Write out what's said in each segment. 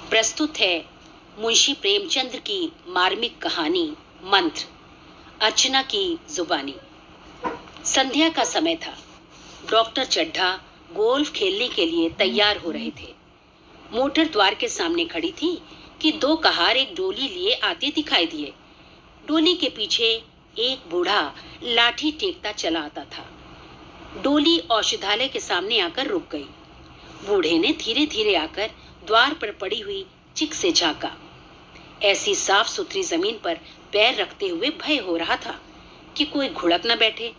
प्रस्तुत है मुंशी प्रेमचंद की मार्मिक कहानी मंत्र, अर्चना की जुबानी। संध्या का समय था। डॉक्टर चड्ढा गोल्फ खेलने के लिए तैयार हो रहे थे। मोटर द्वार के सामने खड़ी थी कि दो कहार एक डोली लिए आते दिखाई दिए। डोली के पीछे एक बूढ़ा लाठी टेकता चला आता था। डोली औषधालय के सामने आकर रुक गई। बूढ़े ने धीरे धीरे आकर द्वार पर पड़ी हुई चिक से झांका। ऐसी साफ सुथरी जमीन पर पैर रखते हुए भय हो रहा था कि कोई घुड़क न बैठे।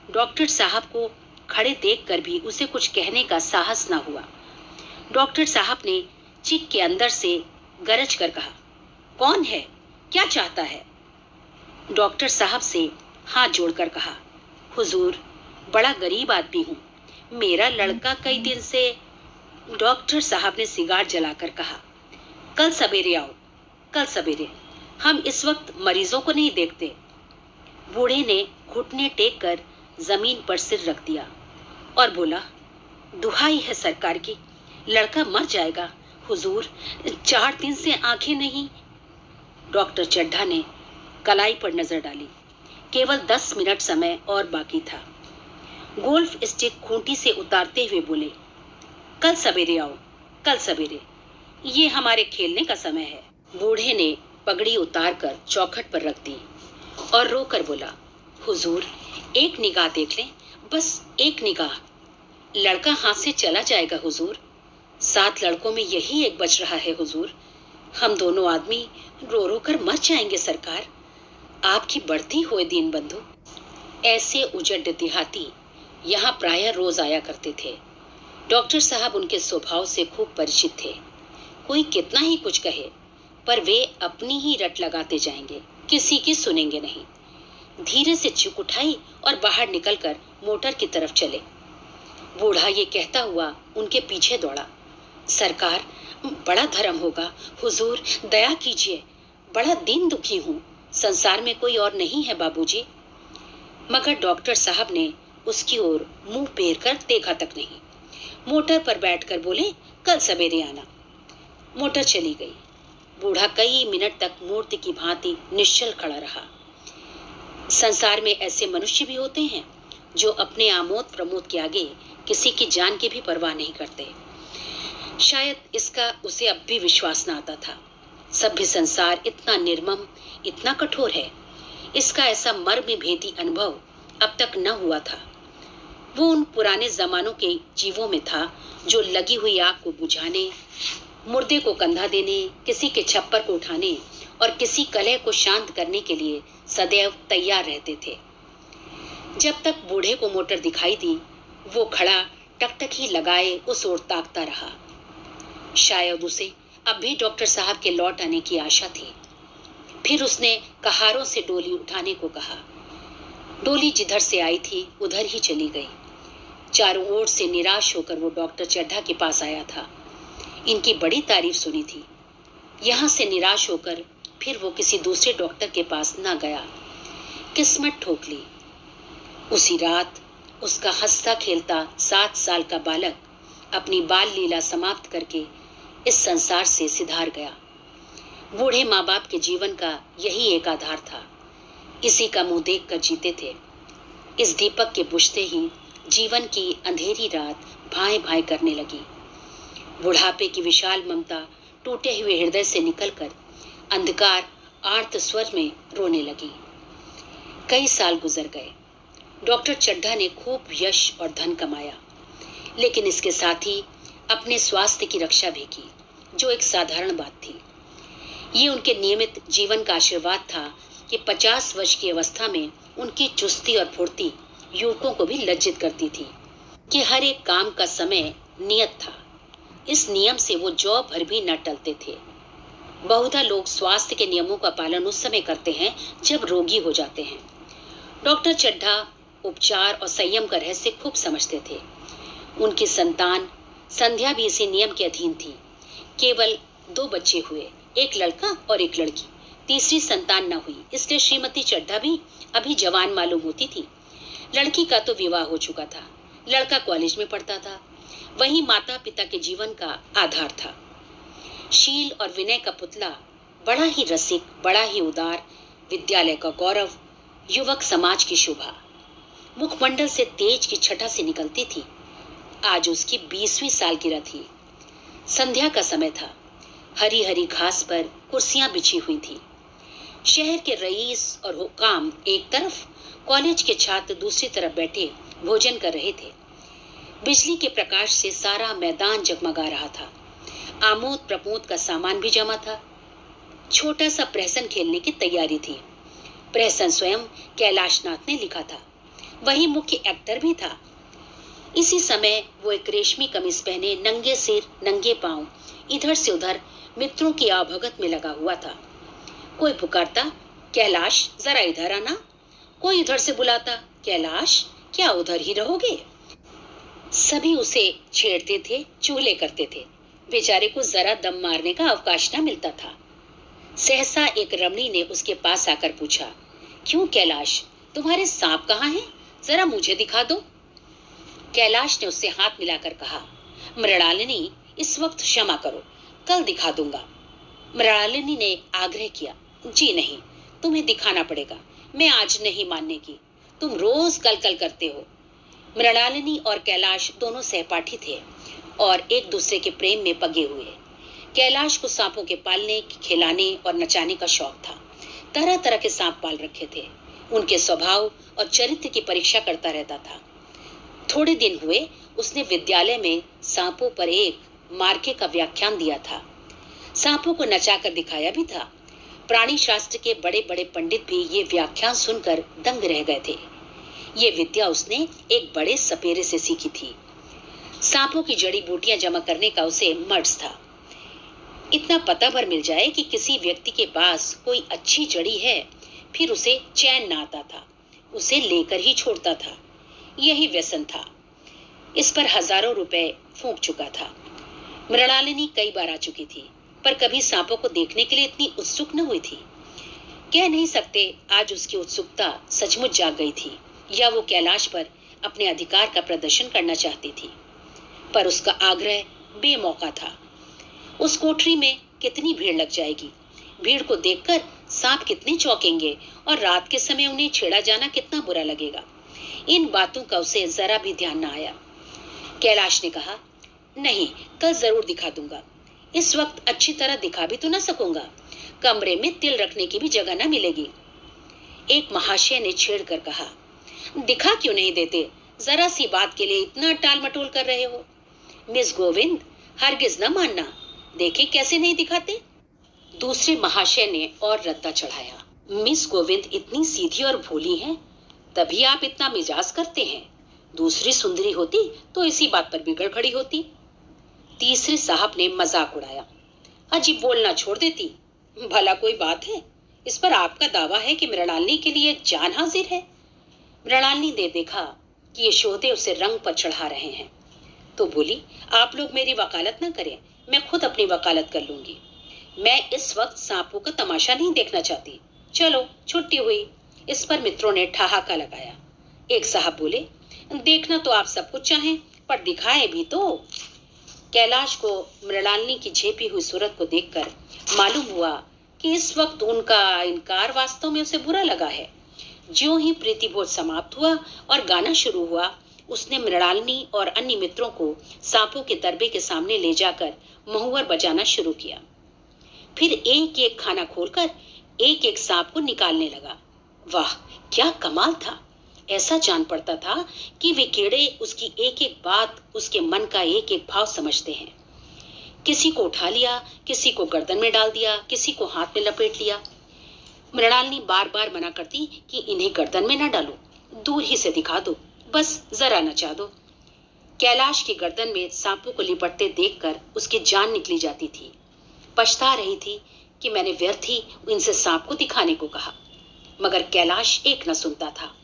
डॉक्टर साहब को खड़े देखकर भी उसे कुछ कहने का साहस न हुआ। डॉक्टर साहब ने चिक के अंदर से गरज कर कहा, कौन है, क्या चाहता है? डॉक्टर साहब से हाथ जोड़कर कहा, हुजूर, बड़ा गरीब आदमी हूँ, मेरा लड़का कई दिन से। डॉक्टर साहब ने सिगार जलाकर कहा, कल सवेरे आओ, कल सवेरे, हम इस वक्त मरीजों को नहीं देखते। बूढ़े ने घुटने टेक कर जमीन पर सिर रख दिया और बोला, दुहाई है सरकार की, लड़का मर जाएगा हुजूर, 4 दिन से आंखें नहीं। डॉक्टर चड्ढा ने कलाई पर नजर डाली। केवल 10 मिनट समय और बाकी था। गोल्फ स्टिक खूंटी से उतारते हुए बोले, कल सवेरे आओ, कल सवेरे, ये हमारे खेलने का समय है। बूढ़े ने पगड़ी उतारकर चौखट पर रख दी और रोकर बोला, हुजूर, एक निगाह देख लें, बस एक निगाह। लड़का हाथ से चला जाएगा हुजूर, 7 लड़कों में यही एक बच रहा है हुजूर, हम दोनों आदमी रो रो कर मर जाएंगे सरकार, आपकी बढ़ती हुए दीन बंधु। ऐसे उजड़ देहाती यहाँ प्रायः रोज आया करते थे। डॉक्टर साहब उनके स्वभाव से खूब परिचित थे। कोई कितना ही कुछ कहे, पर वे अपनी ही रट लगाते जाएंगे, किसी की सुनेंगे नहीं। धीरे से चिक उठाई और बाहर निकलकर मोटर की तरफ चले। बूढ़ा ये कहता हुआ उनके पीछे दौड़ा, सरकार, बड़ा धर्म होगा हुजूर, दया कीजिए, बड़ा दीन दुखी हूँ, संसार में कोई और नहीं है बाबूजी। मगर डॉक्टर साहब ने उसकी ओर मुंह फेर कर देखा तक नहीं। मोटर पर बैठकर बोले, कल सवेरे आना। मोटर चली गई। बूढ़ा कई मिनट तक मूर्ति की भांति निश्चल खड़ा रहा। संसार में ऐसे मनुष्य भी होते हैं जो अपने आमोद प्रमोद के आगे किसी की जान की भी परवाह नहीं करते। शायद इसका उसे अब भी विश्वास न आता था। सभ्य संसार इतना निर्मम, इतना कठोर है, इसका ऐसा मर्म भेदी अनुभव अब तक न हुआ था। वो उन पुराने जमानों के जीवों में था जो लगी हुई आग को बुझाने, मुर्दे को कंधा देने, किसी के छप्पर को उठाने और किसी कलह को शांत करने के लिए सदैव तैयार रहते थे। जब तक बूढ़े को मोटर दिखाई दी, वो खड़ा टकटकी लगाए उस ओर ताकता रहा। शायद उसे अब भी डॉक्टर साहब के लौट आने की आशा थी। फिर उसने कहारों से डोली उठाने को कहा। डोली जिधर से आई थी उधर ही चली गई। चारों ओर से निराश होकर वो डॉक्टर चड्ढा के पास आया था। इनकी बड़ी तारीफ सुनी थी। यहाँ से निराश होकर फिर वो किसी दूसरे डॉक्टर के पास न गया। किस्मत ठोक ली। उसी रात उसका हंसता खेलता 7 साल का बालक अपनी बाल लीला समाप्त करके इस संसार से सिधार गया। बूढ़े माँ बाप के जीवन का यही एक आधार था। इसी का मुंह देख कर जीते थे। इस दीपक के बुझते ही जीवन की अंधेरी रात भाए भाए करने लगी। बुढ़ापे की विशाल ममता टूटे हुए हृदय से निकलकर अंधकार आर्त स्वर में रोने लगी। कई साल गुजर गए। डॉक्टर चड्ढा ने खूब यश और धन कमाया, लेकिन इसके साथ ही अपने स्वास्थ्य की रक्षा भी की, जो एक साधारण बात थी। ये उनके नियमित जीवन का आशीर्वाद था कि 50 वर्ष की अवस्था में उनकी चुस्ती और फुर्ती युवकों को भी लज्जित करती थी कि हर एक काम का समय नियत था। इस नियम से वो जौ भर भी न टलते थे। बहुधा लोग स्वास्थ्य के नियमों का पालन उस समय करते हैं जब रोगी हो जाते हैं। डॉक्टर चड्ढा उपचार और संयम का रहस्य खूब समझते थे। उनकी संतान संध्या भी इसी नियम के अधीन थी। केवल 2 बच्चे हुए, एक लड़का और एक लड़की। तीसरी संतान न हुई, इसलिए श्रीमती चड्ढा भी अभी जवान मालूम होती थी। लड़की का तो विवाह हो चुका था, लड़का कॉलेज में पढ़ता था। वही माता पिता के जीवन का आधार था। शील और विनय का पुतला, बड़ा ही रसिक, बड़ा ही उदार, विद्यालय का गौरव, युवक समाज की शोभा, मुखमंडल से तेज की छटा से निकलती थी। आज उसकी 20वीं सालगिरह थी। संध्या का समय था। हरी हरी घास पर कुर्सियां बिछी हुई थी। शहर के रईस और हुकाम एक तरफ, कॉलेज के छात्र दूसरी तरफ बैठे भोजन कर रहे थे। बिजली के प्रकाश से सारा मैदान जगमगा रहा था। आमोद प्रमोद का सामान भी जमा था। छोटा सा प्रहसन खेलने की तैयारी थी। प्रहसन स्वयं कैलाशनाथ ने लिखा था। वही मुख्य एक्टर भी था। इसी समय वो एक रेशमी कमीज पहने, नंगे सिर नंगे पांव, इधर से उधर मित्रों की आवभगत में लगा हुआ था। कोई पुकारता, कैलाश जरा इधर आना। कोई उधर से बुलाता, कैलाश क्या उधर ही रहोगे। सभी उसे छेड़ते थे, चूले करते थे। बेचारे को जरा दम मारने का अवकाश न मिलता था। सहसा एक रमणी ने उसके पास आकर पूछा, क्यों कैलाश, तुम्हारे सांप कहाँ हैं? जरा मुझे दिखा दो। कैलाश ने उससे हाथ मिलाकर कहा, मृणालिनी, इस वक्त क्षमा करो, कल दिखा दूंगा। मृणालिनी ने आग्रह किया, जी नहीं, तुम्हें दिखाना पड़ेगा, मैं आज नहीं मानने की, तुम रोज कल कल करते हो। मृणालिनी और कैलाश दोनों सहपाठी थे और एक दूसरे के प्रेम में पगे हुए। कैलाश को सांपों के पालने, खिलाने और नचाने का शौक था। तरह तरह के सांप पाल रखे थे। उनके स्वभाव और चरित्र की परीक्षा करता रहता था। थोड़े दिन हुए उसने विद्यालय में सांपों पर एक मार्के का व्याख्यान दिया था। सांपों को नचाकर दिखाया भी था। प्राणी शास्त्र के बड़े बड़े पंडित भी ये व्याख्यान सुनकर दंग रह गए थे। ये विद्या उसने एक बड़े सपेरे से सीखी थी। सांपों की जड़ी बूटियां जमा करने का उसे मर्ज था। इतना पता भर मिल जाए कि किसी व्यक्ति के पास कोई अच्छी जड़ी है, फिर उसे चैन ना आता था, उसे लेकर ही छोड़ता था। यही व्यसन था। इस पर हजारों रुपए फूंक चुका था। मृणालिनी कई बार आ चुकी थी, पर कभी सांपों को देखने के लिए इतनी उत्सुक न हुई थी। कह नहीं सकते आज उसकी उत्सुकता सचमुच जाग गई थी, या वो कैलाश पर अपने अधिकार का प्रदर्शन करना चाहती थी। पर उसका आग्रह बेमौका था। उस कोठरी में कितनी भीड़ लग जाएगी। भीड़ को देखकर सांप कितने चौंकेंगे और रात के समय उन्हें छेड़ा जाना कितना बुरा लगेगा। इन बातों का उसे जरा भी ध्यान न आया। कैलाश ने कहा, नहीं, कल जरूर दिखा दूंगा। इस वक्त अच्छी तरह दिखा भी तो न सकूंगा, कमरे में तिल रखने की भी जगह न मिलेगी। एक महाशय ने छेड़ कर कहा, दिखा क्यों नहीं देते? जरा सी बात के लिए इतना टाल मटोल कर रहे हो। मिस गोविंद, हरगिज न मानना, देखे कैसे नहीं दिखाते। दूसरे महाशय ने और रद्दा चढ़ाया, मिस गोविंद इतनी सीधी और भोली हैं, तभी आप इतना मिजाज करते हैं। दूसरी सुंदरी होती तो इसी बात पर बिगड़ खड़ी होती। तीसरे साहब ने मजाक उड़ाया, अजी बोलना छोड़ देती। भला कोई बात है? इस पर आपका दावा है कि मृणालिनी के लिए जान हाजिर है। मृणालिनी ने देखा कि ये शोधे उसे रंग पर चढ़ा रहे हैं, तो बोली, आप लोग मेरी वकालत न करें, मैं खुद अपनी वकालत कर लूंगी। मैं इस वक्त सांपों का तमाशा नहीं देखना चाहती। चलो, छुट्टी हुई। इस पर मित्रों ने ठहाका लगाया। एक साहब बोले, देखना तो आप सब कुछ चाहें, पर दिखाएं भी तो। कैलाश को मृणालिनी की झेपी हुई सूरत को देखकर मालूम हुआ कि इस वक्त उनका इनकार वास्तव में उसे बुरा लगा है। ज्यों ही प्रीतिभोज समाप्त हुआ और गाना शुरू हुआ, उसने मृणालिनी और अन्य मित्रों को सांपों के दरबे के सामने ले जाकर महुअर बजाना शुरू किया। फिर एक एक खाना खोलकर एक एक सांप को निकालने लगा। वाह, क्या कमाल था! ऐसा जान पड़ता था कि वे कीड़े उसकी एक एक बात, उसके मन का एक एक भाव समझते हैं। किसी को उठा लिया, किसी को गर्दन में डाल दिया, किसी को हाथ में लपेट लिया। मृणालिनी बार बार मना करती कि इन्हें गर्दन में न डालो, दूर ही से दिखा दो, बस जरा नचा दो। कैलाश की गर्दन में सांपों को लिपटते देखकर उसकी जान निकली जाती थी। पछता रही थी कि मैंने व्यर्थ ही इनसे सांप को दिखाने को कहा, मगर कैलाश एक न सुनता था।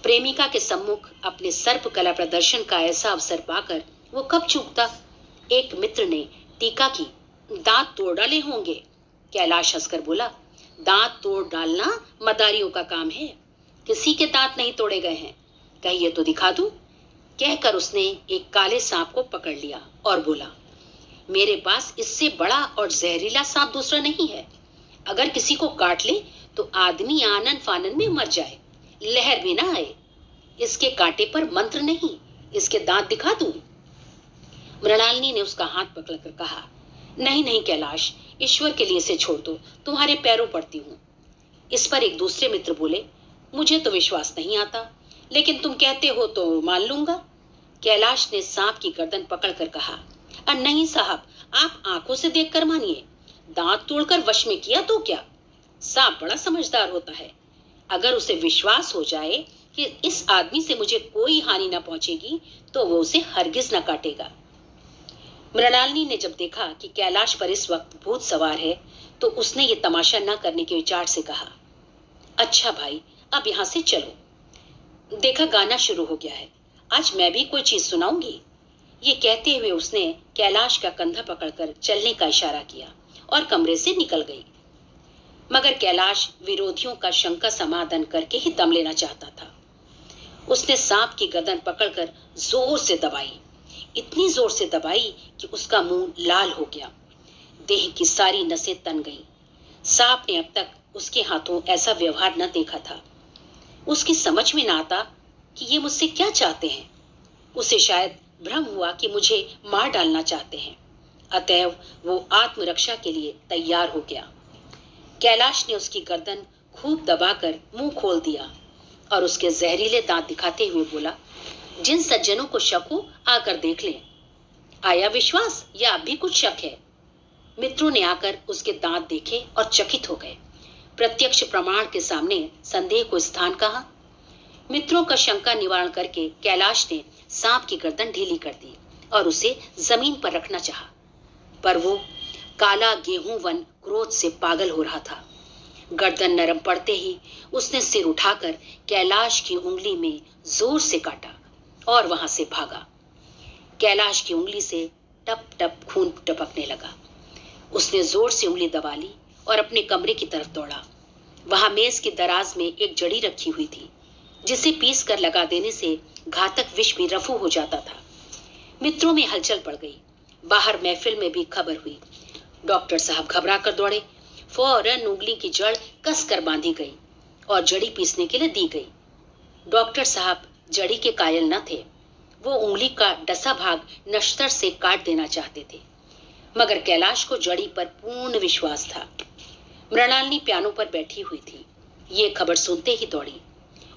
प्रेमिका के सम्मुख अपने सर्प कला प्रदर्शन का ऐसा अवसर पाकर वो कब चूकता। एक मित्र ने टीका की, दांत तोड़ डाले होंगे। कैलाश हंसकर बोला, दांत तोड़ डालना मदारियों का काम है, किसी के दांत नहीं तोड़े गए हैं, कहिए तो दिखा दूं। कहकर उसने एक काले सांप को पकड़ लिया और बोला, मेरे पास इससे बड़ा और जहरीला सांप दूसरा नहीं है। अगर किसी को काट ले तो आदमी आनन फानन में मर जाए, लहर भी ना आए। इसके कांटे पर मंत्र नहीं, इसके दांत दिखा दूं? मृणालिनी ने उसका हाथ पकड़कर कहा, नहीं नहीं कैलाश, ईश्वर के लिए इसे छोड़ दो, तुम्हारे पैरों पड़ती हूँ। इस पर एक दूसरे मित्र बोले, मुझे तो विश्वास नहीं आता, लेकिन तुम कहते हो तो मान लूंगा। कैलाश ने सांप की गर्दन पकड़कर कहा, नहीं साहब, आप आंखों से देखकर मानिए, दांत तोड़कर वश में किया तो क्या। सांप बड़ा समझदार होता है। अगर उसे विश्वास हो जाए कि इस आदमी से मुझे कोई हानि न पहुंचेगी तो वो उसे हरगिज न काटेगा। मृणालिनी ने जब देखा कि कैलाश पर इस वक्त भूत सवार है तो उसने ये तमाशा न करने के विचार से कहा, अच्छा भाई, अब यहाँ से चलो। देखा गाना शुरू हो गया है, आज मैं भी कोई चीज सुनाऊंगी। ये कहते हुए उसने कैलाश का कंधा पकड़कर चलने का इशारा किया और कमरे से निकल गई। मगर कैलाश विरोधियों का शंका समाधान करके ही दम लेना चाहता था। उसने सांप की गर्दन पकड़कर जोर से दबाई, इतनी जोर से दबाई कि उसका मुंह लाल हो गया, देह की सारी नसें तन गईं। सांप ने अब तक उसके हाथों ऐसा व्यवहार न देखा था। उसकी समझ में न आता कि ये मुझसे क्या चाहते हैं। उसे शायद भ्रम हुआ कि मुझे मार डालना चाहते हैं, अतएव वो आत्मरक्षा के लिए तैयार हो गया। कैलाश ने उसकी गर्दन खूब दबाकर मुंह खोल दिया और उसके जहरीले दांत दिखाते हुए बोला, जिन सज्जनों को शक हो आकर देख लें। आया विश्वास या अब भी कुछ शक है? मित्रों ने आकर उसके दांत देखे और चकित हो गए। प्रत्यक्ष प्रमाण के सामने संदेह को स्थान कहा। मित्रों का शंका निवारण करके कैलाश ने सांप की गर्दन ढीली कर दी और उसे जमीन पर रखना चाहा, पर वो काला गेहूं वन क्रोध से पागल हो रहा था। गर्दन नरम पड़ते ही उसने सिर उठाकर कैलाश की उंगली में जोर से काटा और वहां से भागा। कैलाश की उंगली से टप टप खून टपकने लगा। उसने जोर से उंगली दबा ली और अपने कमरे की तरफ दौड़ा। वहां मेज की दराज में एक जड़ी रखी हुई थी, जिसे पीस कर लगा देने से घातक विष भी रफू हो जाता था। मित्रों में हलचल पड़ गई। बाहर महफिल में भी खबर हुई। डॉक्टर साहब घबरा कर दौड़े। फौरन उंगली की जड़ कस कर बांधी गई और जड़ी पीसने के लिए दी गई। डॉक्टर साहब जड़ी के कायल न थे। वो उंगली का डसा भाग नश्तर से काट देना चाहते थे, मगर कैलाश को जड़ी पर पूर्ण विश्वास था। मृणालिनी पियानो पर बैठी हुई थी। ये खबर सुनते ही दौड़ी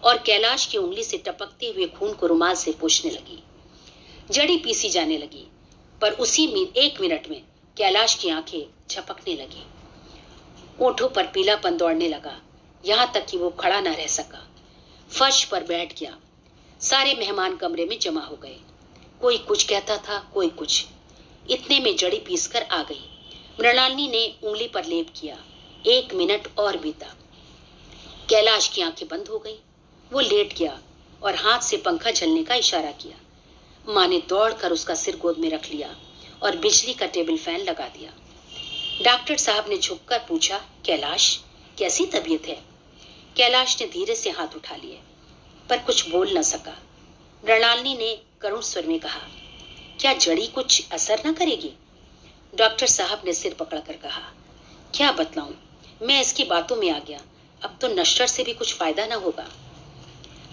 और कैलाश की उंगली से टपकते हुए खून को रुमाल से पोंछने लगी। जड़ी पीसी जाने लगी, पर उसी में 1 मिनट में कैलाश की आंखें झपकने लगी। ओठों पर पीलापन दौड़ने लगा, यहां तक कि वो खड़ा न रह सका। फर्श पर बैठ गया। सारे मेहमान कमरे में जमा हो गए। कोई कुछ कहता था, कोई कुछ। इतने में जड़ी पीसकर आ गई। मृणालिनी ने उंगली पर लेप किया। 1 मिनट और बीता। कैलाश की आंखें बंद हो गई। वो लेट गया और हाथ से पंखा झलने का इशारा किया। माँ ने दौड़कर उसका सिर गोद में रख लिया और बिजली का टेबल फैन लगा दिया। डॉक्टर साहब ने झुककर पूछा, कैलाश कैसी तबीयत है? कैलाश ने धीरे से हाथ उठा लिए, पर कुछ बोल न सका। मृणालिनी ने करुण स्वर में कहा, क्या जड़ी कुछ असर न करेगी? डॉक्टर साहब ने सिर पकड़कर कहा, क्या बतलाऊं, मैं इसकी बातों में आ गया। अब तो नश्वर से भी कुछ फायदा न होगा।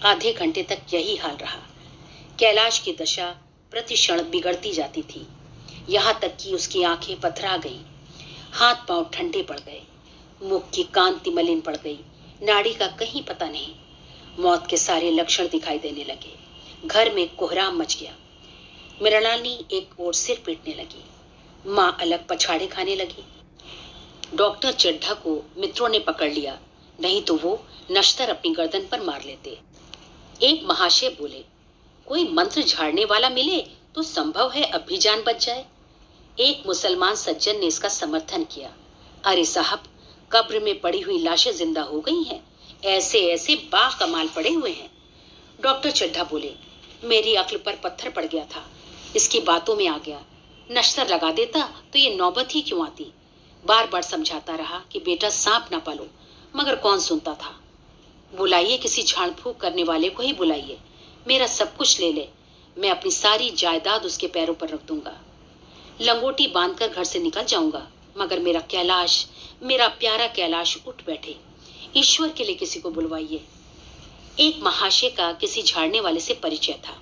आधे घंटे तक यही हाल रहा। कैलाश की दशा प्रति क्षण बिगड़ती जाती थी, यहाँ तक कि उसकी आंखें पथरा गईं, हाथ पांव ठंडे पड़ गए, मुख की कांति मलिन पड़ गई, नाड़ी का कहीं पता नहीं। मौत के सारे लक्षण दिखाई देने लगे। घर में कोहराम मच गया। मृणालिनी एक ओर सिर पीटने लगी। माँ अलग पछाड़े खाने लगी। डॉक्टर चड्ढा को मित्रों ने पकड़ लिया, नहीं तो वो नश्तर अपनी गर्दन पर मार लेते। एक महाशय बोले, कोई मंत्र झाड़ने वाला मिले तो संभव है अब भी जान बच जाए। एक मुसलमान सज्जन ने इसका समर्थन किया, अरे साहब, कब्र में पड़ी हुई लाशें जिंदा हो गई हैं, ऐसे ऐसे बाकमाल पड़े हुए हैं। डॉक्टर चड्ढा बोले, मेरी अक्ल पर पत्थर पड़ गया था, इसकी बातों में आ गया। नश्तर लगा देता तो ये नौबत ही क्यों आती। बार बार समझाता रहा कि बेटा सांप ना पालो, मगर कौन सुनता था। बुलाइए किसी झाड़ फूक करने वाले को ही बुलाइए, मेरा सब कुछ ले ले, मैं अपनी सारी जायदाद उसके पैरों पर रख दूंगा। लंगोटी बांधकर घर से निकल जाऊंगा, मगर मेरा प्यारा कैलाश उठ बैठे। ईश्वर के लिए किसी को बुलवाइए। एक महाशय का किसी झाड़ने वाले से परिचय था।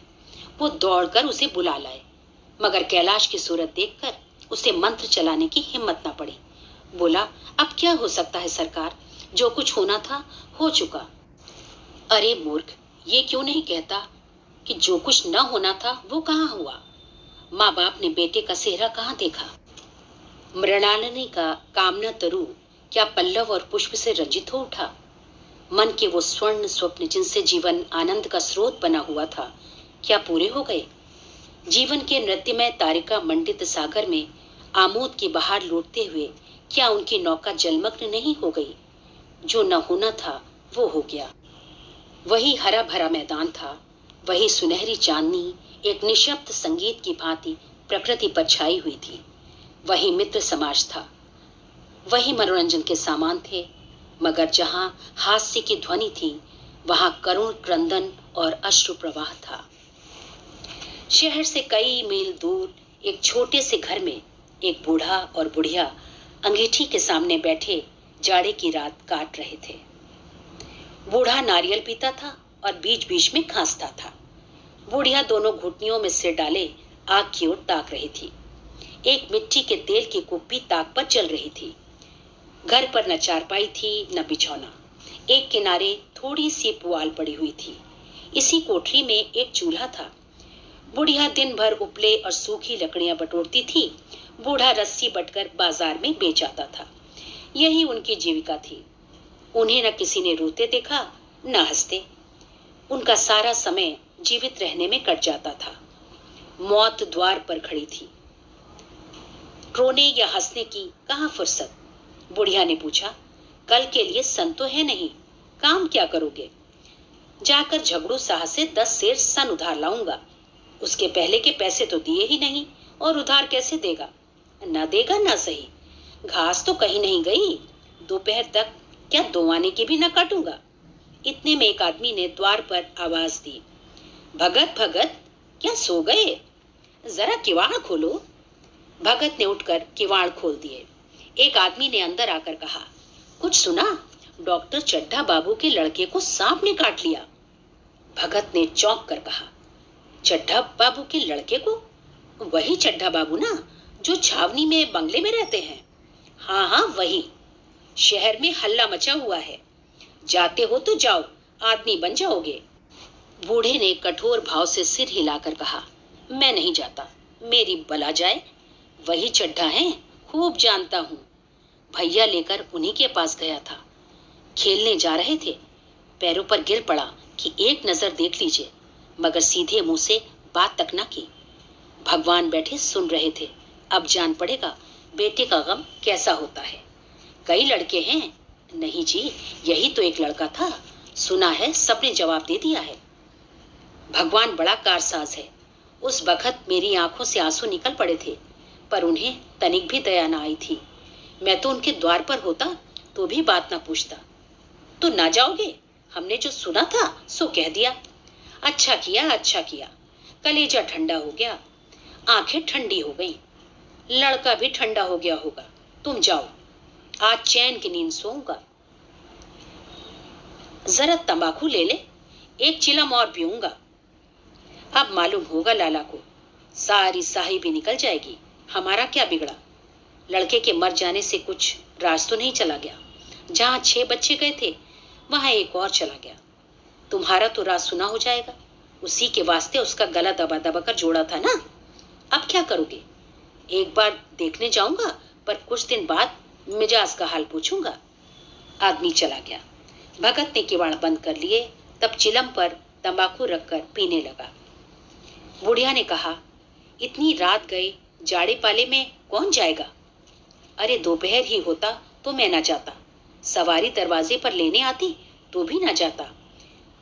वो दौड़कर उसे बुला लाए, मगर कैलाश की सूरत देखकर उसे मंत्र चलाने की हिम्मत न पड़ी। बोला, अब क्या हो सकता है सरकार, जो कुछ होना था हो चुका। अरे मूर्ख, ये क्यों नहीं कहता कि जो कुछ न होना था वो कहाँ हुआ? माँ बाप ने बेटे का सेहरा कहाँ देखा? मृणालिनी का कामना तरु क्या पल्लव और पुष्प से रंजित हो उठा? मन के वो स्वर्ण स्वप्न जिनसे जीवन आनंद का स्रोत बना हुआ था, क्या पूरे हो गए? जीवन के नृत्यमय तारिका मंडित सागर में आमोद की बहार लूटते हुए क्या उनकी नौका जलमग्न नहीं हो गई? जो न होना था वो हो गया। वही हरा भरा मैदान था, वही सुनहरी चांदनी एक निशब्द संगीत की भांति प्रकृति पर छाई हुई थी। वही मित्र समाज था, वही मनोरंजन के सामान थे, मगर जहां हास्य की ध्वनि थी वहां करुण क्रंदन और अश्रु प्रवाह था। शहर से कई मील दूर एक छोटे से घर में एक बूढ़ा और बुढ़िया अंगीठी के सामने बैठे जाड़े की रात काट रहे थे। बूढ़ा नारियल पीता था और बीच बीच में खांसता था। बुढ़िया दोनों घुटनियों में सिर डाले आग की ओर ताक रही थी। एक मिट्टी के तेल की कुप्पी ताक पर चल रही थी। घर पर न चारपाई थी न बिछौना। एक किनारे थोड़ी सी पुआल पड़ी हुई थी। इसी कोठरी में एक चूल्हा था। बुढ़िया दिन भर उपले और सूखी लकड़ियां बटोरती थी। बूढ़ा रस्सी बटकर बाजार में बेच आता था। यही उनकी जीविका थी। उन्हें न किसी ने रोते देखा न हंसते। उनका सारा समय जीवित रहने में कट जाता था। मौत द्वार पर खड़ी थी। रोने या हंसने की कहाँ फुर्सत? बुढ़िया ने पूछा, कल के लिए सन तो है नहीं, काम क्या करोगे? जाकर झगड़ू साह से 10 सेर सन उधार लाऊंगा। उसके पहले के पैसे तो दिए ही नहीं, और उधार कैसे देगा? न देगा ना सही। घास तो कहीं नहीं गई। दोपहर तक क्या 2 आने की भी न काटूंगा। इतने में एक आदमी ने द्वार पर आवाज दी, भगत भगत, क्या सो गए? जरा किवाड़ खोलो। भगत ने उठकर किवाड़ खोल दिए। एक आदमी ने अंदर आकर कहा, कुछ सुना? डॉक्टर चड्ढा बाबू के लड़के को सांप ने काट लिया। भगत ने चौंक कर कहा, चड्ढा बाबू के लड़के को? वही चड्ढा बाबू ना, जो छावनी में बंगले में रहते हैं? हाँ हाँ वही। शहर में हल्ला मचा हुआ है। जाते हो तो जाओ, आदमी बन जाओगे। बूढ़े ने कठोर भाव से सिर हिलाकर कहा, मैं नहीं जाता, मेरी बला जाए। वही चड्ढा है, खूब जानता हूँ। भैया लेकर उन्हीं के पास गया था। खेलने जा रहे थे, पैरों पर गिर पड़ा कि एक नजर देख लीजिए, मगर सीधे मुंह से बात तक न की। भगवान बैठे सुन रहे थे। अब जान पड़ेगा बेटे का गम कैसा होता है। कई लड़के हैं? नहीं जी, यही तो एक लड़का था। सुना है सबने जवाब दे दिया है। भगवान बड़ा कारसाज है। उस बखत मेरी आंखों से आंसू निकल पड़े थे, पर उन्हें तनिक भी दया न आई थी। मैं तो उनके द्वार पर होता तो भी बात ना पूछता। तो ना जाओगे? हमने जो सुना था सो कह दिया। अच्छा किया, अच्छा किया। कलेजा ठंडा हो गया, आंखें ठंडी हो गईं। लड़का भी ठंडा हो गया होगा। तुम जाओ, आज चैन की नींद सोऊंगा। जरा तंबाकू ले ले, एक चिलम और पीऊंगा। अब मालूम होगा लाला को, सारी साही भी निकल जाएगी। हमारा क्या बिगड़ा? लड़के के मर जाने से कुछ राज तो नहीं चला गया। जहां 6 बच्चे गए थे वहां एक और चला गया। तुम्हारा तो राज सुना हो जाएगा। उसी के वास्ते उसका गला दबा दबा कर जोड़ा था ना। अब क्या करोगे? एक बार देखने जाऊंगा, पर कुछ दिन बाद मिजाज का हाल पूछूंगा। आदमी चला गया। भगत ने किवाड़ बंद कर लिए। तब चिलम पर तंबाकू रखकर पीने लगा। बुढ़िया ने कहा, इतनी रात गए, जाड़े पाले में कौन जाएगा? अरे दोपहर ही होता तो मैं ना जाता। सवारी दरवाजे पर लेने आती तो भी ना जाता।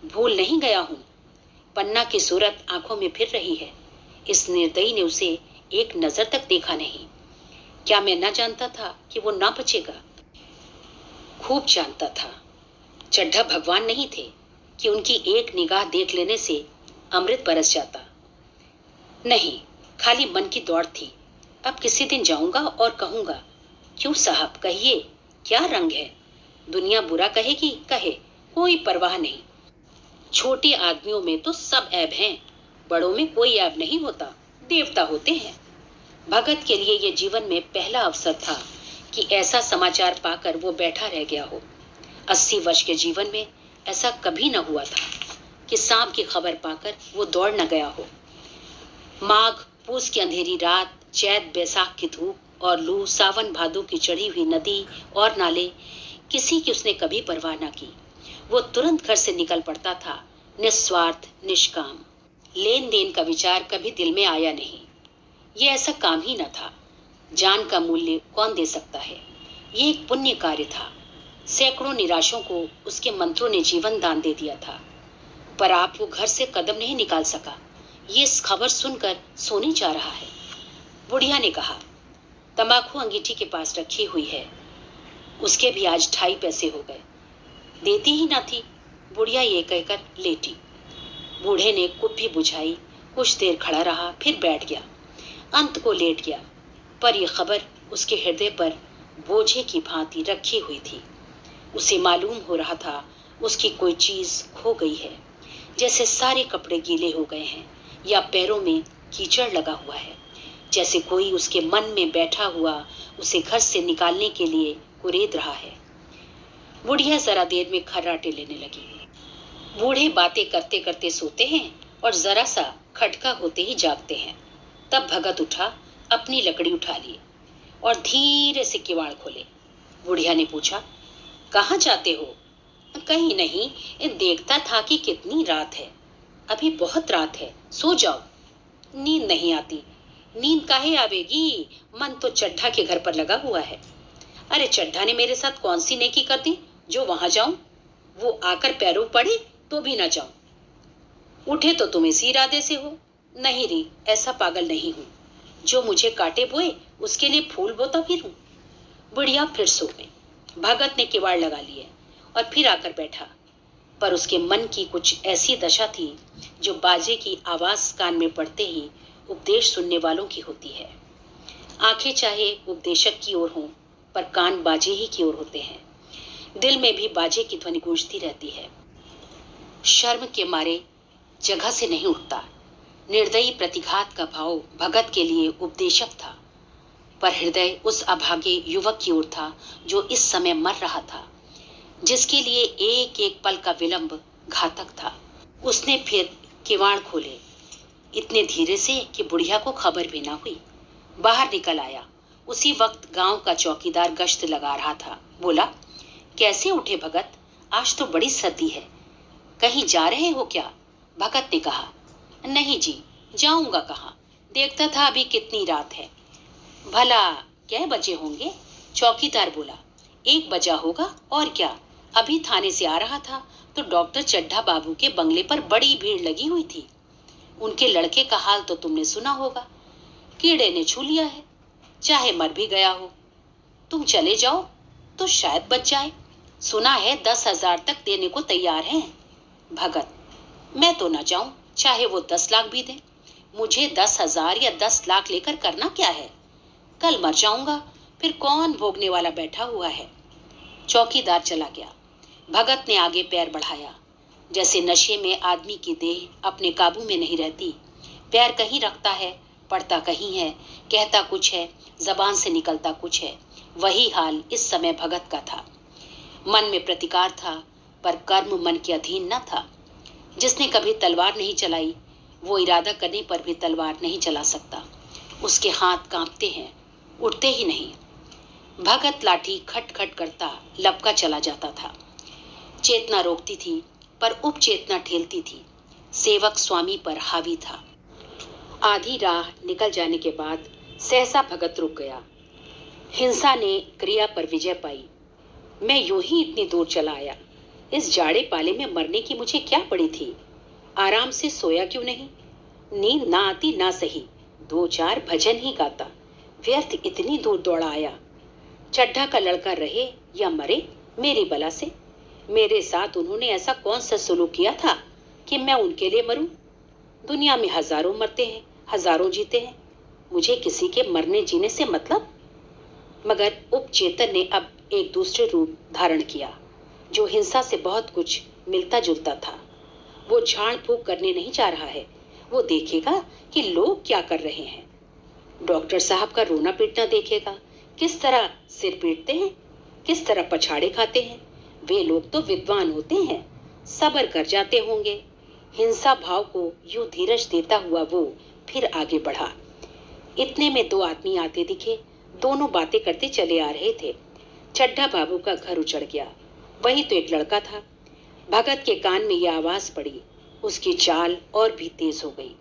भूल नहीं गया हूं। पन्ना की सूरत आंखों में फिर रही है। इस निर्दयी ने उसे एक नजर तक देखा नहीं। क्या मैं ना जानता था कि वो ना बचेगा? खूब जानता था। चड्ढा भगवान नहीं थे कि उनकी एक निगाह देख लेने से अमृत बरस जाता। नहीं, खाली मन की दौड़ थी। अब किसी दिन जाऊंगा और कहूंगा, क्यों साहब कहिए, क्या रंग है? दुनिया बुरा कहेगी, कहे, कोई परवाह नहीं। छोटे आदमियों में तो सब ऐब हैं, बड़ों में कोई ऐब नहीं होता, देवता होते हैं। भगत के लिए ये जीवन में पहला अवसर था कि ऐसा समाचार पाकर वो बैठा रह गया हो। 80 वर्ष के जीवन में ऐसा कभी न हुआ था कि सांप की खबर पाकर वो दौड़ न गया हो। माघ पूस की अंधेरी रात, चैत बैसाख की धूप और लू, सावन भादों की चढ़ी हुई नदी और नाले, किसी की उसने कभी परवाह न की। वो तुरंत घर से निकल पड़ता था, निस्वार्थ, निष्काम। लेन देन का विचार कभी दिल में आया नहीं। ये ऐसा काम ही न था। जान का मूल्य कौन दे सकता है? ये एक पुण्य कार्य था। सैकड़ों निराशों को उसके मंत्रों ने जीवन दान दे दिया था। पर आप वो घर से कदम नहीं निकाल सका। ये खबर सुनकर सोने जा रहा है। बुढ़िया ने कहा, तंबाकू अंगीठी के पास रखी हुई है, उसके भी आज 2.5 पैसे हो गए। देती ही ना थी। बुढ़िया ये कहकर लेटी। बूढ़े ने कुप्पी बुझाई, कुछ देर खड़ा रहा, फिर बैठ गया, अंत को लेट गया। पर यह खबर उसके हृदय पर बोझे की भांति रखी हुई थी। उसे मालूम हो रहा था उसकी कोई चीज खो गई है, जैसे सारे कपड़े गीले हो गए हैं या पैरों में कीचड़ लगा हुआ है, जैसे कोई उसके मन में बैठा हुआ उसे घर से निकालने के लिए कुरेद रहा है। बुढ़िया जरा देर में खर्राटे लेने लगी। बूढ़े बातें करते करते सोते हैं और जरा सा खटका होते ही जागते हैं। तब भगत उठा, अपनी लकड़ी उठा ली और धीरे से किवाड़ खोले। बुढ़िया ने पूछा, कहाँ जाते हो? कहीं नहीं, देखता था कि कितनी रात है। अभी बहुत रात है, सो जाओ। नींद नहीं आती। नींद काहे आवेगी? मन तो चड्ढा के घर पर लगा हुआ है। अरे चड्ढा ने मेरे साथ कौन सी नेकी कर दी जो वहां जाऊं? वो आकर पैरों पड़े तो भी ना जाऊं। उठे तो तुम इसी इरादे से हो। नहीं री, ऐसा पागल नहीं हूं जो मुझे काटे बोए उसके लिए फूल बोता फिरूं। बुढ़िया फिर सो गई। भगत ने किवाड़ लगा लिए और फिर आकर बैठा। पर उसके मन की कुछ ऐसी दशा थी जो बाजे की आवाज कान में पड़ते ही उपदेश सुनने वालों की होती है। आंखें चाहे उपदेशक की ओर हों, पर कान बाजे ही की ओर होते हैं। दिल में भी बाजे की ध्वनि गूंजती रहती है। शर्म के मारे जगह से नहीं उठता। निर्दयी प्रतिघात का भाव भगत के लिए उपदेशक था, पर हृदय उस अभागे युवक की ओर था जो इस समय मर रहा था, जिसके लिए एक एक पल का विलंब घातक था। उसने फिर किवाड़ खोले, इतने धीरे से कि बुढ़िया को खबर भी ना हुई। बाहर निकल आया। उसी वक्त गांव का चौकीदार गश्त लगा रहा था। बोला, कैसे उठे भगत? आज तो बड़ी सर्दी है, कहीं जा रहे हो क्या? भगत ने कहा, नहीं जी, जाऊंगा कहाँ, देखता था अभी कितनी रात है। भला क्या बजे होंगे? चौकीदार बोला, 1 बजा होगा और क्या। अभी थाने से आ रहा था तो डॉक्टर चड्ढा बाबू के बंगले पर बड़ी भीड़ लगी हुई थी। उनके लड़के का हाल तो तुमने सुना होगा, कीड़े ने छू लिया है, चाहे मर भी गया हो। तुम चले जाओ तो शायद बच जाए। सुना है 10,000 तक देने को तैयार हैं। भगत, मैं तो ना जाऊं, चाहे वो 10 लाख भी दे। मुझे 10,000 या 10 लाख लेकर करना क्या है? कल मर जाऊंगा, फिर कौन भोगने वाला बैठा हुआ है। चौकीदार चला गया। भगत ने आगे पैर बढ़ाया। जैसे नशे में आदमी की देह अपने काबू में नहीं रहती। पैर कहीं रखता है, पढ़ता कहीं है, कहता कुछ है, जबान से निकलता कुछ है। वही हाल इस समय भगत का था। मन में प्रतिकार था, पर कर्म मन के अधीन न था। जिसने कभी तलवार नहीं चलाई, वो इरादा करने पर भी तलवार नहीं चला सकता। उसके हाथ कांपते हैं, उठते ही नहीं। भगत लाठी खट खट करता लपका चला जाता था। चेतना रोकती थी, पर उपचेतना ठेलती थी। सेवक स्वामी पर हावी था। आधी राह निकल जाने के बाद सहसा भगत रुक गया। हिंसा ने क्रिया पर विजय पाई। मैं यूं ही इतनी दूर चला आया। इस जाड़े पाले में मरने की मुझे क्या पड़ी थी? आराम से सोया क्यों नहीं? नींद ना आती ना सही, 2-4 भजन ही गाता। व्यर्थ इतनी दूर दौड़ा आया। चड्ढा का लड़का रहे या मरे, मेरी बला से। मेरे साथ उन्होंने ऐसा कौन सा सुलूक किया था कि मैं उनके लिए मरूं? दुनिया में हजारों मरते हैं, हजारों जीते हैं। मुझे किसी के मरने जीने से मतलब। मगर उपचेतन ने अब एक दूसरे रूप धारण किया, जो हिंसा से बहुत कुछ मिलता जुलता था। वो झाड़ फूक करने नहीं जा रहा है, वो देखेगा कि लोग क्या कर रहे हैं। डॉक्टर साहब का रोना पीटना देखेगा, किस तरह सिर पीटते हैं, किस तरह पछाड़े खाते हैं। वे लोग तो विद्वान होते हैं, सब्र कर जाते होंगे। हिंसा भाव को यूं धीरज देता हुआ वो फिर आगे बढ़ा। इतने में दो आदमी आते दिखे। दोनों बातें करते चले आ रहे थे। चड्ढा बाबू का घर उजड़ गया। वही तो एक लड़का था। भगत के कान में यह आवाज पड़ी। उसकी चाल और भी तेज हो गई।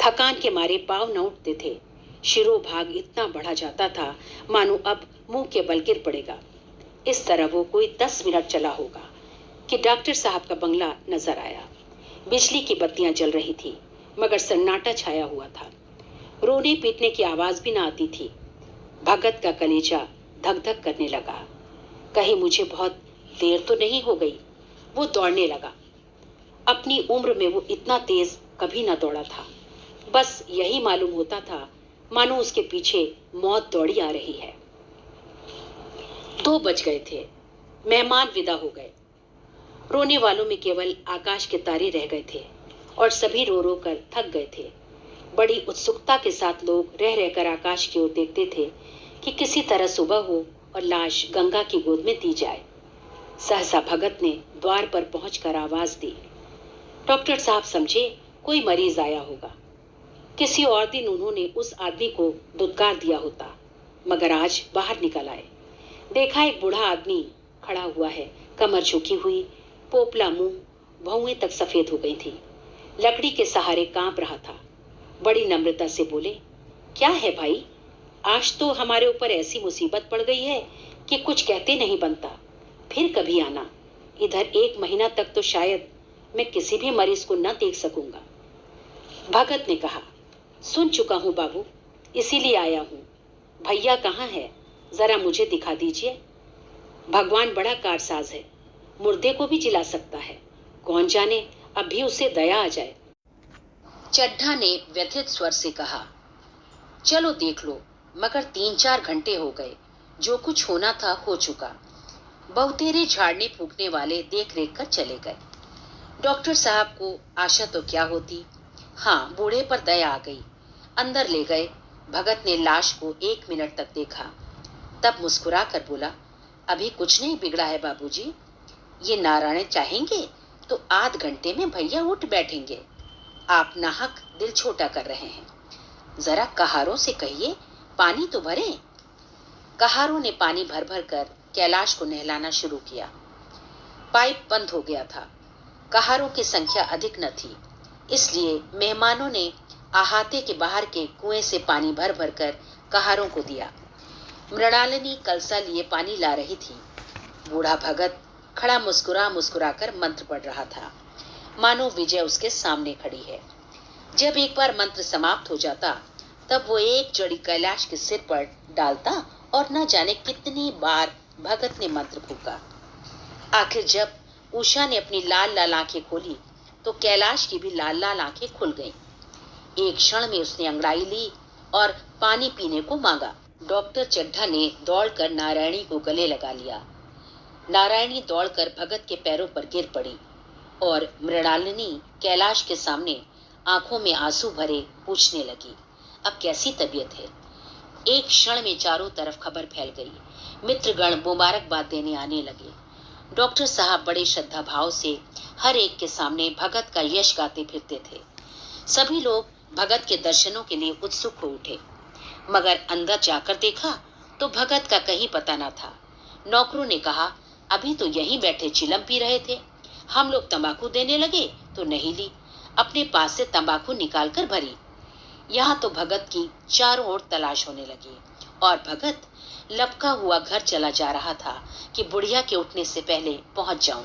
थकान के मारे पांव न उठते थे। शिरोभाग इतना बढ़ा जाता था मानो अब मुंह के बल गिर पड़ेगा। इस तरह वो कोई 10 मिनट चला होगा कि डॉक्टर साहब का बंगला नजर आया। बिजली की बत्तियां जल रही थी, मगर सन्नाटा छाया हुआ था। रोने पीटने की आवाज भी न आती थी। भगत का कलेजा धक धक करने लगा। कहीं मुझे बहुत देर तो नहीं हो गई। वो दौड़ने लगा। अपनी उम्र में वो इतना तेज कभी न दौड़ा था। बस यही मालूम होता था मानो उसके पीछे मौत दौड़ी आ रही है। 2 बज गए थे। मेहमान विदा हो गए। रोने वालों में केवल आकाश के तारे रह गए थे और सभी रो रो कर थक गए थे। बड़ी उत्सुकता के साथ लोग रह रहकर आकाश की ओर देखते थे कि किसी तरह सुबह हो और लाश गंगा की गोद में दी जाए। सहसा भगत ने द्वार पर पहुंचकर आवाज दी। डॉक्टर साहब समझे कोई मरीज आया होगा। किसी और दिन उन्होंने उस आदमी को दुत्कार दिया होता, मगर आज बाहर निकल आए। देखा एक बूढ़ा आदमी खड़ा हुआ है, कमर झुकी हुई, पोपला मुंह, भौहें तक सफेद हो गई थी। लकड़ी के सहारे कांप रहा था। बड़ी नम्रता से बोले, क्या है भाई, आज तो हमारे ऊपर ऐसी मुसीबत पड़ गई है कि कुछ कहते नहीं बनता। फिर कभी आना। इधर 1 महीना तक तो शायद मैं किसी भी मरीज को न देख सकूंगा। भगत ने कहा, सुन चुका हूं बाबू, इसीलिए आया हूं। भैया कहाँ है, जरा मुझे दिखा दीजिए। भगवान बड़ा कारसाज है, मुर्दे को भी जिला सकता है। कौन जाने अभी उसे दया आ जाए। चड्ढा ने व्यथित स्वर से कहा, चलो देख लो, मगर 3-4 घंटे हो गए। जो कुछ होना था हो चुका। बहुतेरे झाड़ने फूकने वाले देख रेख कर चले गए। डॉक्टर साहब को आशा तो क्या होती। हाँ, बूढ़े पर दया आ गई। अंदर ले गए। भगत ने लाश को 1 मिनट तक देखा, तब मुस्कुरा कर बोला, अभी कुछ नहीं बिगड़ा है बाबूजी। ये नारायण चाहेंगे तो आध घंटे में भैया उठ बैठेंगे। आप नाहक दिल छोटा कर रहे हैं। जरा कहारों से कहिए पानी तो भरें। कहारों ने पानी भर भर कर कैलाश को नहलाना शुरू किया। पाइप बंद हो गया था। कहारों की संख्या अधिक न थी, इसलिए मेहमानों ने अहाते के बाहर के कुएं से पानी भर भर कर कहारों को दिया। मृणालिनी कलसा लिए पानी ला रही थी। बूढ़ा भगत खड़ा मुस्कुरा मुस्कुरा कर मंत्र पढ़ रहा था, मानो विजय उसके सामने खड़ी है। जब एक बार मंत्र समाप्त हो जाता, तब वो एक जड़ी कैलाश के सिर पर डालता और न जाने कितनी बार भगत ने मंत्र फूका। आखिर जब उषा ने अपनी लाल लाल आंखें खोली, तो कैलाश की भी लाल लाल आंखें खुल गईं। एक क्षण में उसने अंगड़ाई ली और पानी पीने को मांगा। डॉक्टर चड्ढा ने दौड़कर नारायणी को गले लगा लिया। नारायणी दौड़कर भगत के पैरों पर गिर पड़ी और मृणालिनी कैलाश के सामने आंखों में आंसू भरे पूछने लगी, अब कैसी तबीयत है। एक क्षण में चारों तरफ खबर फैल गई। मित्रगण मुबारकबाद देने आने लगे। डॉक्टर साहब बड़े श्रद्धा भाव से हर एक के सामने भगत का यश गाते फिरते थे। सभी लोग भगत के दर्शनों के लिए उत्सुक हो उठे, मगर अंदर जाकर देखा तो भगत का कहीं पता न था। नौकरों ने कहा, अभी तो यहीं बैठे चिलम पी रहे थे। हम लोग तंबाकू देने लगे तो नहीं ली, अपने पास से तंबाकू निकाल कर भरी। यहाँ तो भगत की चारों ओर तलाश होने लगी और भगत लपका हुआ घर चला जा रहा था कि बुढ़िया के उठने से पहले पहुंच जाऊं।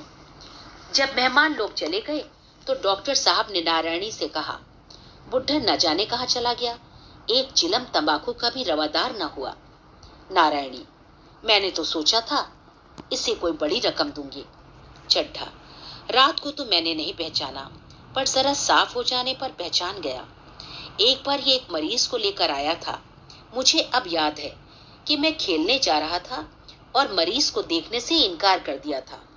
जब मेहमान लोग चले गए तो डॉक्टर साहब ने नारायणी से कहा, बुढ़न न जाने कहाँ चला गया, एक चिलम तंबाकू का भी रवादार न हुआ। नारायणी, मैंने तो सोचा था इसे कोई बड़ी रकम दूंगी। चड्ढा, रात को तो मैंने नहीं पहचाना, पर जरा साफ हो जाने पर पहचान गया। एक बार ये एक मरीज को लेकर आया था। मुझे अब याद है कि मैं खेलने जा रहा था और मरीज को देखने से इनकार कर दिया था।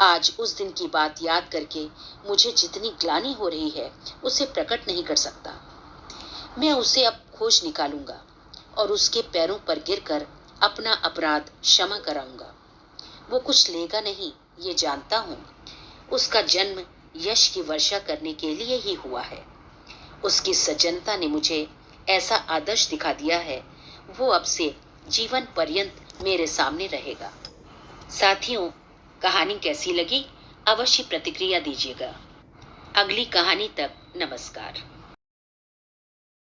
आज उस दिन की बात याद करके मुझे जितनी ग्लानि हो रही है उसे प्रकट नहीं कर सकता। मैं उसे अब खोज निकालूंगा और उसके पैरों पर गिरकर अपना अपराध क्षमा कराऊंगा। वो कुछ लेगा नहीं, ये जानता हूं। उसका जन्म यश की वर्षा करने के लिए ही हुआ है। उसकी सज्जनता ने मुझे ऐसा आदर्श दिखा दिया है, वो अब से जीवन पर्यंत मेरे सामने रहेगा। साथियों, कहानी कैसी लगी अवश्य प्रतिक्रिया दीजिएगा। अगली कहानी तक नमस्कार।